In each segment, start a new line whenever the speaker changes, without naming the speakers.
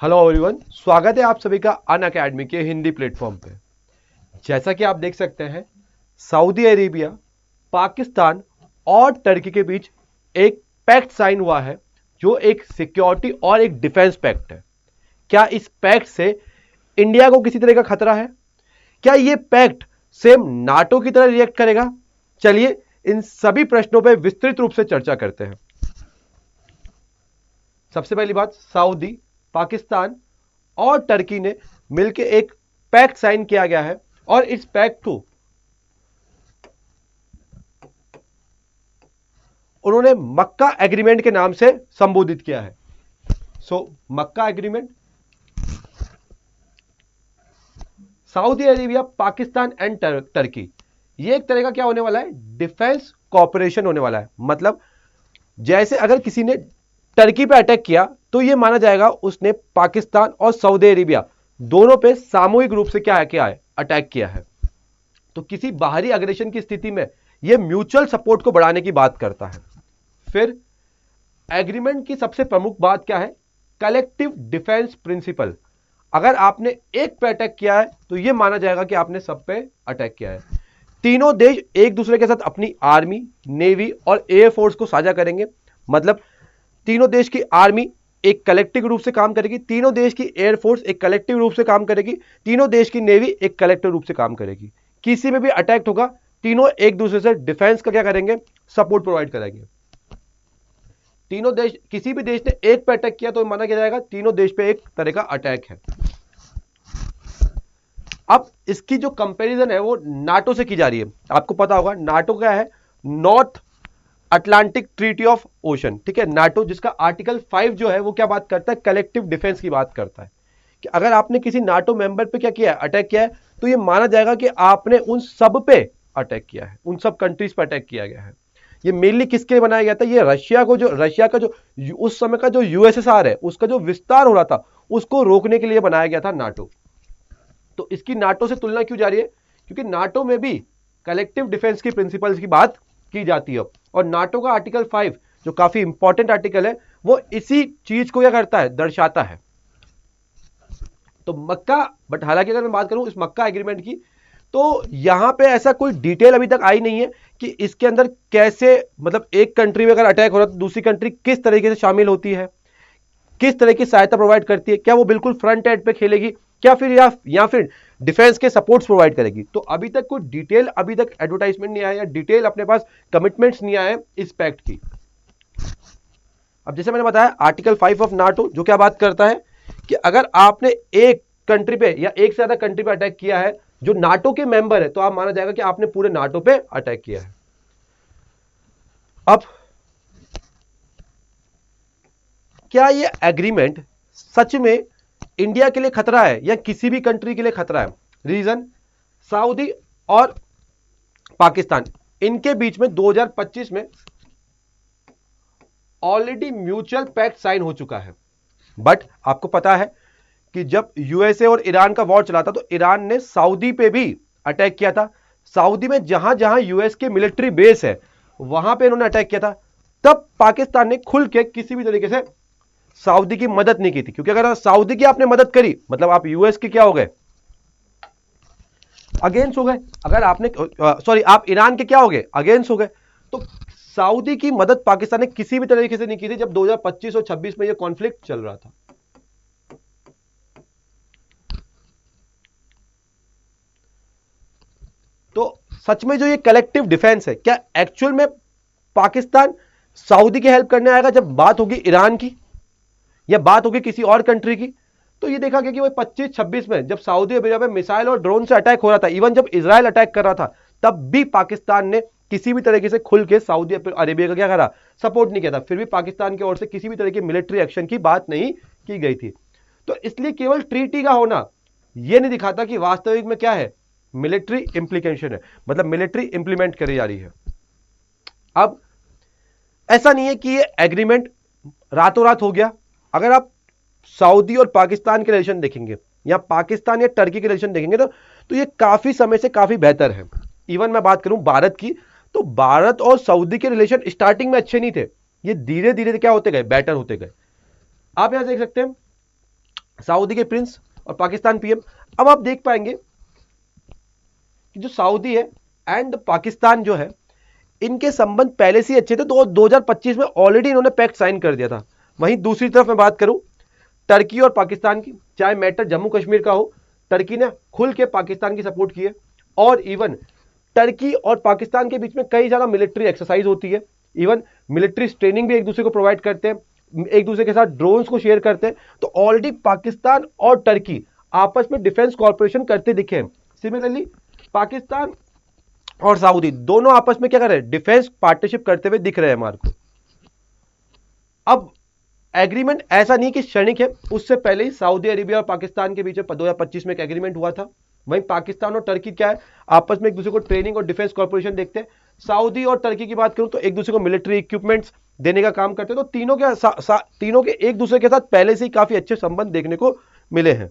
Hello everyone, स्वागत है आप सभी का अन अकेडमी के हिंदी प्लेटफॉर्म पे। जैसा कि आप देख सकते हैं, सऊदी अरेबिया, पाकिस्तान और टर्की के बीच एक पैक्ट साइन हुआ है, जो एक सिक्योरिटी और एक डिफेंस पैक्ट है। क्या इस पैक्ट से इंडिया को किसी तरह का खतरा है? क्या यह पैक्ट सेम नाटो की तरह रिएक्ट करेगा? चलिए इन सभी प्रश्नों पर विस्तृत रूप से चर्चा करते हैं। सबसे पहली बात, सऊदी, पाकिस्तान और टर्की ने मिलकर एक पैक्ट साइन किया गया है और इस पैक्ट को उन्होंने मक्का एग्रीमेंट के नाम से संबोधित किया है। Mecca agreement, Saudi Arabia, Pakistan and Turkey, ये एक तरह का क्या होने वाला है? डिफेंस कॉपरेशन होने वाला है। मतलब जैसे अगर किसी ने टर्की पे अटैक किया तो यह माना जाएगा उसने पाकिस्तान और सऊदी अरेबिया दोनों पे सामूहिक रूप से क्या है अटैक किया है। तो किसी बाहरी अग्रेशन की स्थिति में यह म्यूचुअल सपोर्ट को बढ़ाने की बात करता है। फिर एग्रीमेंट की सबसे प्रमुख बात क्या है? Collective defence principle. अगर आपने एक पे अटैक किया है तो यह माना जाएगा कि आपने सब पे अटैक किया है। तीनों देश एक दूसरे के साथ अपनी आर्मी, नेवी और एयरफोर्स को साझा करेंगे। मतलब तीनों देश की आर्मी एक कलेक्टिव रूप से काम करेगी, तीनों देश की एयरफोर्स एक कलेक्टिव रूप से काम करेगी, तीनों देश की नेवी एक कलेक्टिव रूप से काम करेगी। किसी में भी अटैक होगा, तीनों एक दूसरे से डिफेंस का क्या करेंगे? सपोर्ट प्रोवाइड करेंगे। तीनों देश, किसी भी देश ने एक पे अटैक किया तो माना क्या जाएगा? तीनों देश पे एक तरह का अटैक है। अब इसकी जो कंपैरिजन है वो नाटो से की जा रही है। आपको पता होगा नाटो क्या है? North Atlantic treaty of ocean, ठीक है। नाटो जिसका आर्टिकल 5 जो है वो क्या बात करता है? कलेक्टिव डिफेंस की बात करता है कि अगर आपने किसी नाटो मेंबर पे क्या किया है? अटैक किया है, तो ये माना जाएगा कि आपने उन सब पे अटैक किया है, उन सब कंट्रीज पर अटैक किया गया है। ये मेनली किसके लिए बनाया गया था? ये रशिया का जो उस समय का जो यूएसएसआर है उसका जो विस्तार हो रहा था उसको रोकने के लिए बनाया गया था नाटो। तो इसकी नाटो से तुलना क्यों जा रही है? क्योंकि नाटो में भी कलेक्टिव डिफेंस की प्रिंसिपल्स की बात की जाती है और नाटो का आर्टिकल 5 जो काफी इंपॉर्टेंट आर्टिकल है वो इसी चीज को क्या करता है? दर्शाता है। तो मक्का, बट हालांकि अगर मैं बात करूं इस मक्का एग्रीमेंट की, तो यहां पे ऐसा कोई डिटेल अभी तक आई नहीं है कि इसके अंदर कैसे, मतलब एक कंट्री में अगर अटैक हो रहा है तो दूसरी कंट्री किस तरीके से शामिल होती है, किस तरह की सहायता प्रोवाइड करती है, क्या वो बिल्कुल फ्रंट एंड पे खेलेगी, क्या फिर या फिर डिफेंस के सपोर्ट्स प्रोवाइड करेगी। तो अभी तक कोई डिटेल, अभी तक एडवर्टाइजमेंट नहीं आया या डिटेल अपने पास कमिटमेंट्स नहीं आए इस पैक्ट की। अब जैसे मैंने बताया आर्टिकल 5 ऑफ नाटो जो क्या बात करता है कि अगर आपने एक कंट्री पे या एक से ज्यादा कंट्री पे अटैक किया है जो नाटो के मेंबर है तो आप माना जाएगा कि आपने पूरे नाटो पे अटैक किया है। अब क्या ये एग्रीमेंट सच में इंडिया के लिए खतरा है या किसी भी कंट्री के लिए खतरा है? रीजन, सऊदी और पाकिस्तान, इनके बीच में 2025 में ऑलरेडी म्यूचुअल पैक्ट साइन हो चुका है। बट आपको पता है कि जब यूएसए और ईरान का वॉर चला था तो ईरान ने सऊदी पे भी अटैक किया था। सऊदी में जहां जहां यूएस के मिलिट्री बेस है वहां पे इन्होंने अटैक किया था। तब पाकिस्तान ने खुल के किसी भी तरीके से सऊदी की मदद नहीं की थी, क्योंकि अगर सऊदी की आपने मदद करी मतलब आप यूएस के क्या हो गए? अगेंस्ट हो गए। अगर आपने सॉरी आप ईरान के क्या हो गए? अगेंस्ट हो गए। तो सऊदी की मदद पाकिस्तान ने किसी भी तरीके से नहीं की थी जब 2025 और 26 में यह कॉन्फ्लिक्ट चल रहा था। तो सच में जो ये कलेक्टिव डिफेंस है, क्या एक्चुअल में पाकिस्तान सऊदी की हेल्प करने आएगा जब बात होगी ईरान की या बात होगी किसी और कंट्री की? तो ये देखा गया कि वो 25-26 में जब सऊदी अरेबिया में मिसाइल और ड्रोन से अटैक हो रहा था, इवन जब इजराइल अटैक कर रहा था, तब भी पाकिस्तान ने किसी भी तरीके से खुल के सऊदी अरेबिया का क्या करा? सपोर्ट नहीं किया था। फिर भी पाकिस्तान की ओर से किसी भी तरह की मिलिट्री एक्शन की बात नहीं की गई थी। तो इसलिए केवल ट्रीटी का होना यह नहीं दिखाता कि वास्तविक में क्या है? मिलिट्री इंप्लीकेशन है, मतलब मिलिट्री इंप्लीमेंट करी जा रही है। अब ऐसा नहीं है कि ये एग्रीमेंट रातों रात हो गया। अगर आप सऊदी और पाकिस्तान के रिलेशन देखेंगे या पाकिस्तान या टर्की के रिलेशन देखेंगे तो ये काफी समय से काफी बेहतर है। इवन मैं बात करूं भारत की, तो भारत और सऊदी के रिलेशन स्टार्टिंग में अच्छे नहीं थे, ये धीरे धीरे क्या होते गए? बेटर होते गए। आप यहां देख सकते हैं सऊदी के प्रिंस और पाकिस्तान पीएम। अब आप देख पाएंगे कि जो सऊदी है एंड पाकिस्तान जो है, इनके संबंध पहले से ही अच्छे थे, तो 2025 में ऑलरेडी इन्होंने पैक्ट साइन कर दिया था। वहीं दूसरी तरफ मैं बात करूं टर्की और पाकिस्तान की, चाहे मैटर जम्मू कश्मीर का हो, टर्की ने खुल के पाकिस्तान की सपोर्ट की है। और इवन टर्की और पाकिस्तान के बीच में कई ज्यादा मिलिट्री एक्सरसाइज होती है, इवन मिलिट्री ट्रेनिंग भी एक दूसरे को प्रोवाइड करते हैं, एक दूसरे के साथ ड्रोन्स को शेयर करते हैं। तो ऑलरेडी पाकिस्तान और टर्की आपस में डिफेंस कॉर्पोरेशन करते दिखे हैं। सिमिलरली पाकिस्तान और सऊदी दोनों आपस में क्या कर रहे हैं, डिफेंस पार्टनरशिप करते हुए दिख रहे हैं हमारे को। अब एग्रीमेंट ऐसा नहीं कि क्षणिक है, उससे पहले ही सऊदी अरेबिया और पाकिस्तान के बीच 2025 में एक एग्रीमेंट हुआ था। वहीं पाकिस्तान और टर्की क्या है, आपस में एक दूसरे को ट्रेनिंग और डिफेंस कॉर्पोरेशन देखते हैं। सऊदी और टर्की की बात करूं तो एक दूसरे को मिलिट्री इक्विपमेंट्स देने का काम करते हैं। तो तीनों के एक दूसरे के साथ पहले से ही काफी अच्छे संबंध देखने को मिले हैं।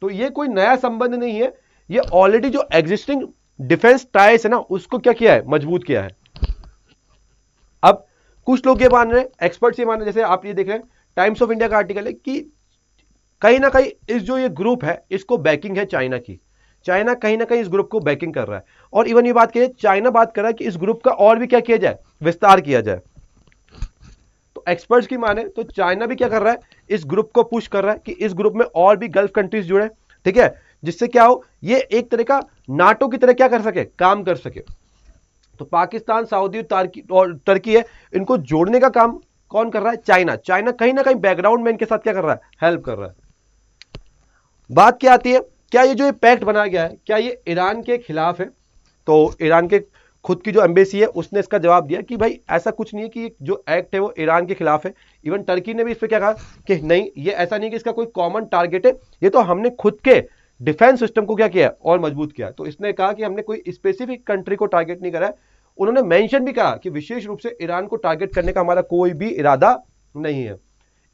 तो ये कोई नया संबंध नहीं है, ये ऑलरेडी जो एग्जिस्टिंग डिफेंस टाइज है ना, उसको क्या किया है, मजबूत किया है। अब कुछ लोग ये मान रहे हैं, एक्सपर्ट्स ये मान रहे हैं, जैसे आप ये देख रहे हैं टाइम्स ऑफ इंडिया का आर्टिकल है कि कहीं ना कहीं इस जो ये ग्रुप है इसको बैकिंग है चाइना की। चाइना कहीं ना कहीं इस ग्रुप को बैकिंग कर रहा है। और इवन ये बात करिए, चाइना बात कर रहा है कि इस ग्रुप का और भी क्या किया जाए, विस्तार किया जाए। तो एक्सपर्ट्स की माने तो चाइना भी क्या कर रहा है, इस ग्रुप को पुश कर रहा है कि इस ग्रुप में और भी गल्फ कंट्रीज जुड़े, ठीक है, जिससे क्या हो, ये एक तरह का नाटो की तरह क्या कर सके, काम कर सके। तो पाकिस्तान, सऊदी और टर्की है, इनको जोड़ने का काम कौन कर रहा है, चाइना। चाइना कहीं ना कहीं बैकग्राउंड में इनके साथ क्या कर रहा है, हेल्प कर रहा है। बात क्या आती है, क्या ये जो पैक्ट बनाया गया है, क्या ये ईरान के खिलाफ है? तो ईरान के खुद की जो एम्बेसी है उसने इसका जवाब दिया कि भाई ऐसा कुछ नहीं है कि जो एक्ट है वो ईरान के खिलाफ है। इवन टर्की ने भी इस पर क्या कहा कि नहीं, ये ऐसा नहीं कि इसका कोई कॉमन टारगेट है, ये तो हमने खुद के डिफेंस सिस्टम को क्या किया और मजबूत किया। तो इसने कहा कि हमने कोई स्पेसिफिक कंट्री को टारगेट नहीं करा है। उन्होंने मेंशन भी कहा कि विशेष रूप से ईरान को टारगेट करने का हमारा कोई भी इरादा नहीं है।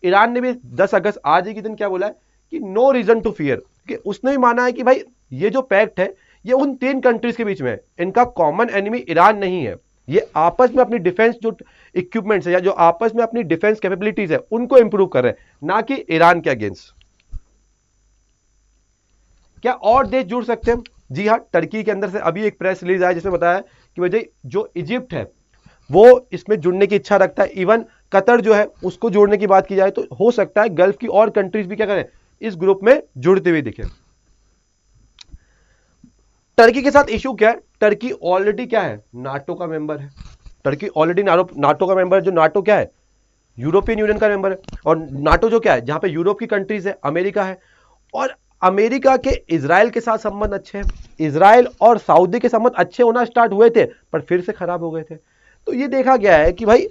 ईरान ने भी 10 अगस्त आज ही के दिन क्या बोला है कि नो रीजन टू फियर, कि उसने भी माना है कि भाई ये जो पैक्ट है ये उन 3 कंट्रीज के बीच में है, इनका कॉमन एनिमी ईरान नहीं है। ये आपस में अपनी डिफेंस जो इक्विपमेंट्स है या जो आपस में अपनी डिफेंस कैपेबिलिटीज है उनको इंप्रूव कर रहे हैं, ना कि ईरान के अगेंस्ट। क्या और देश जुड़ सकते हैं? जी हाँ, टर्की के अंदर से अभी एक प्रेस रिलीज आया जिसमें बताया कि वजह जो इजिप्ट है वो इसमें जुड़ने की इच्छा रखता है। इवन कतर जो है उसको जोड़ने की बात की जाए तो हो सकता है गल्फ की और कंट्रीज भी क्या करें, इस ग्रुप में जुड़ते हुए दिखे। टर्की के साथ इशू क्या है, टर्की ऑलरेडी क्या है, नाटो का मेंबर है। टर्की ऑलरेडी नाटो का मेंबर है। जो नाटो क्या है, यूरोपियन यूनियन का मेंबर है। और नाटो जो क्या है, जहां पे यूरोप की कंट्रीज है, अमेरिका है। और अमेरिका के इजराइल के साथ संबंध अच्छे हैं। इजराइल और सऊदी के संबंध अच्छे होना स्टार्ट हुए थे पर फिर से खराब हो गए थे। तो ये देखा गया है कि भाई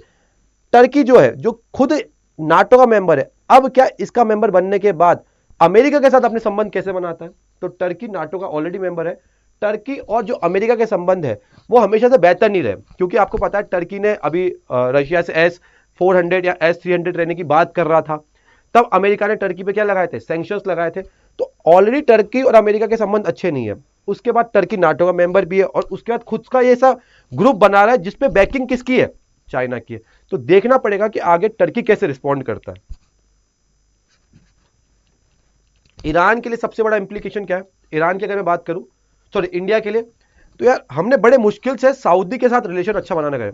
टर्की जो है, जो खुद नाटो का मेंबर है, अब क्या इसका मेंबर बनने के बाद अमेरिका के साथ अपने संबंध कैसे बनाता है। तो टर्की नाटो का ऑलरेडी मेंबर है। टर्की और जो अमेरिका के संबंध है वो हमेशा से बेहतर नहीं रहे, क्योंकि आपको पता है टर्की ने अभी रशिया से S-400 या S-300 रहने की बात कर रहा था, तब अमेरिका ने टर्की पे क्या लगाए थे, सैंक्शंस लगाए थे। तो ऑलरेडी टर्की और अमेरिका के संबंध अच्छे नहीं है। उसके बाद टर्की नाटो का मेंबर भी है और उसके बाद खुद का ये सा ग्रुप बना रहा है जिसपे बैकिंग किसकी है, चाइना की है। तो देखना पड़ेगा कि आगे टर्की कैसे रिस्पॉन्ड करता है। ईरान के लिए सबसे बड़ा इंप्लीकेशन क्या है, ईरान की अगर मैं बात करूं, सॉरी इंडिया के लिए, तो यार हमने बड़े मुश्किल से सऊदी के साथ रिलेशन अच्छा बनाना गए।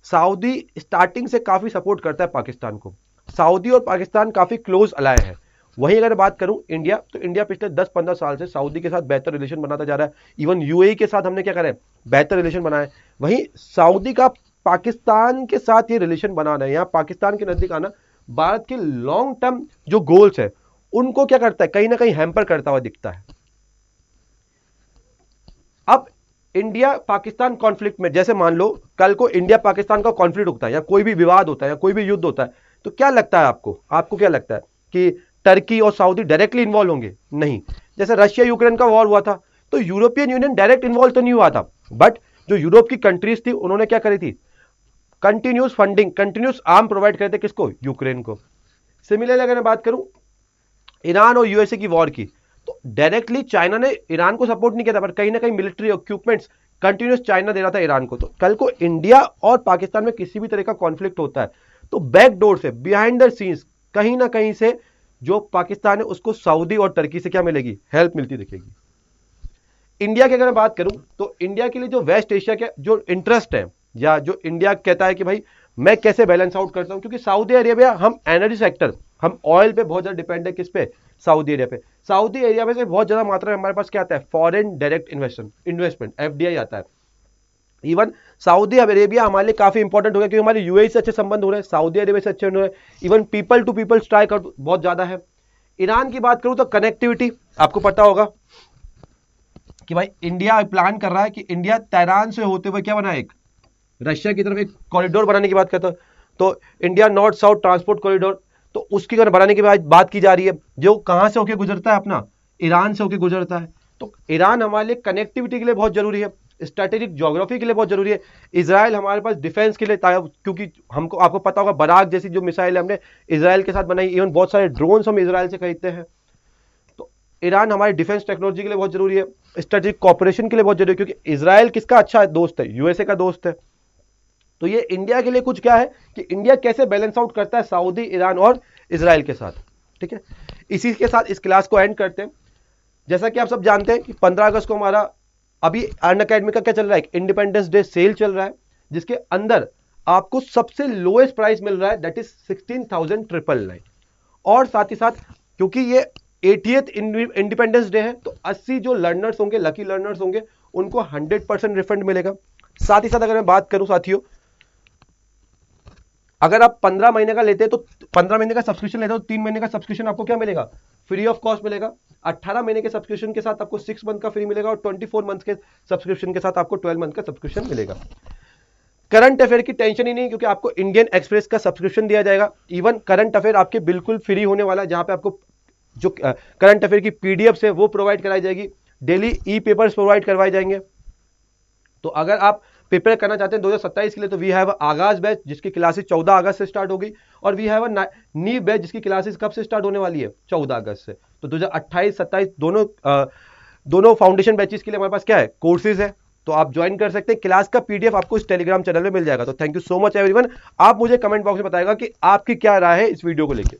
सऊदी स्टार्टिंग से काफी सपोर्ट करता है पाकिस्तान को। सऊदी और पाकिस्तान काफी क्लोज अलाय है। वहीं अगर बात करूं इंडिया, तो इंडिया पिछले 10-15 साल से सऊदी के साथ बेहतर रिलेशन बनाता जा रहा है। इवन यूएई के साथ हमने क्या करा है, बेहतर रिलेशन बनाया है। वहीं सऊदी का पाकिस्तान के साथ ये रिलेशन बनाना है, यहाँ पाकिस्तान के नजदीक आना भारत के लॉन्ग टर्म जो गोल्स है उनको क्या करता है, कहीं ना कहीं हैम्पर करता हुआ दिखता है। अब इंडिया पाकिस्तान कॉन्फ्लिक्ट में, जैसे मान लो कल को इंडिया पाकिस्तान का कॉन्फ्लिक्ट होता है या कोई भी विवाद होता है या कोई भी युद्ध होता है, तो क्या लगता है आपको क्या लगता है कि टर्की और सऊदी डायरेक्टली इन्वॉल्व होंगे? नहीं। जैसे रशिया यूक्रेन का वॉर हुआ था तो यूरोपियन यूनियन डायरेक्ट इन्वॉल्व तो नहीं हुआ था, बट जो यूरोप की कंट्रीज थी उन्होंने क्या करी थी, continuous funding, continuous arm provide करते किसको, यूक्रेन को। सिमिलरली अगर मैं बात करूं ईरान और यूएसए की वॉर की, तो डायरेक्टली चाइना ने ईरान को सपोर्ट नहीं किया था, पर कहीं ना कहीं मिलिट्री इक्विपमेंट्स कंटिन्यूस चाइना दे रहा था ईरान को। तो कल को इंडिया और पाकिस्तान में किसी भी तरह का कॉन्फ्लिक्ट होता है तो बैकडोर से, बिहाइंड द सीन्स, कहीं ना कहीं से जो पाकिस्तान है उसको सऊदी और टर्की से क्या मिलेगी, हेल्प मिलती दिखेगी। इंडिया की अगर मैं बात करूं तो इंडिया के लिए जो वेस्ट एशिया के जो इंटरेस्ट है, या जो इंडिया कहता है कि भाई मैं कैसे बैलेंस आउट करता हूं, क्योंकि सऊदी अरेबिया, हम एनर्जी सेक्टर, हम ऑयल पे बहुत ज्यादा डिपेंड है, किस पे, सऊदी एरिया पे। सऊदी एरिया में से बहुत ज्यादा मात्रा में हमारे पास क्या आता है, फॉरेन डायरेक्ट इन्वेस्टमेंट, एफडीआई आता है। इवन सऊदी अरेबिया हमारे लिए काफी इंपॉर्टेंट हो गया, क्योंकि हमारे यूएई से अच्छे संबंध हो रहे हैं, सऊदी अरेबिया से अच्छे हो रहे हैं। Even people to people strike बहुत ज्यादा है। ईरान की बात करूं तो कनेक्टिविटी आपको पता होगा कि भाई इंडिया प्लान कर रहा है कि इंडिया तेहरान से होते हुए क्या बना, एक रशिया की तरफ एक कॉरिडोर बनाने की बात करता है, तो India north south transport corridor, तो उसकी अगर बनाने की बात की जा रही है, जो कहां से होकर गुजरता है, अपना ईरान से होकर गुजरता है। तो ईरान हमारे लिए कनेक्टिविटी के लिए बहुत जरूरी है, स्ट्रेटेजिक ज्योग्राफी के लिए बहुत जरूरी है। इजराइल हमारे पास डिफेंस के लिए, क्योंकि हमको आपको पता होगा बराक जैसी जो मिसाइल हमने इजराइल के साथ बनाई, इवन बहुत सारे ड्रोन्स हम इजराइल से खरीदते हैं। तो ईरान हमारी डिफेंस टेक्नोलॉजी के लिए बहुत जरूरी है, स्ट्रेटेजिक कॉपरेशन के लिए बहुत जरूरी है, क्योंकि इजराइल किसका अच्छा दोस्त है, यूएसए का दोस्त है। तो ये इंडिया के लिए कुछ क्या है कि इंडिया कैसे बैलेंस आउट करता है सऊदी, ईरान और इजराइल के साथ। ठीक है, इसी के साथ इस क्लास को एंड करते हैं। जैसा कि आप सब जानते हैं कि 15 अगस्त को हमारा अभी अनअकैडमी का क्या चल रहा है, इंडिपेंडेंस डे सेल चल रहा है, जिसके अंदर आपको सबसे लोएस्ट प्राइस मिल रहा है, दैट इज 16,999। और साथ ही साथ क्योंकि ये 80th इंडिपेंडेंस डे है, तो 80 जो लर्नर्स होंगे, लकी लर्नर्स होंगे, उनको 100% रिफंड मिलेगा। साथ ही साथ अगर मैं बात करूं साथियों, अगर आप 15 महीने का लेते हैं तो 15 महीने का सब्सक्रिप्शन लेते हो तो 3 महीने का सब्सक्रिप्शन आपको क्या मिलेगा, फ्री ऑफ कॉस्ट मिलेगा। 18 महीने के सब्सक्रिप्शन के साथ आपको 6 मंथ का फ्री मिलेगा, और 24 मंथ के सब्सक्रिप्शन के साथ आपको 12 मंथ का सब्सक्रिप्शन मिलेगा। करंट अफेयर की टेंशन ही नहीं, क्योंकि आपको इंडियन एक्सप्रेस का सब्सक्रिप्शन दिया जाएगा। इवन करंट अफेयर आपके बिल्कुल फ्री होने वाला है, जहां पे आपको जो करंट अफेयर की पीडीएफ है वो प्रोवाइड कराई जाएगी, डेली ई पेपर्स प्रोवाइड करवाए जाएंगे। तो अगर आप प्रिपेयर करना चाहते हैं 2027 के लिए, तो वी हैव आगाज बैच जिसकी क्लासेस 14 अगस्त से स्टार्ट होगी, और वी हैव नी बैच जिसकी क्लासेस कब से स्टार्ट होने वाली है, 14 अगस्त से। तो 2028-27 दोनों फाउंडेशन बैचेस के लिए हमारे पास क्या है, कोर्सेज है, तो आप ज्वाइन कर सकते हैं। क्लास का पीडीएफ आपको इस टेलीग्राम चैनल में मिल जाएगा। तो thank you so much everyone. आप मुझे कमेंट बॉक्स में बताएगा कि आपकी क्या राय है इस वीडियो को लेकर।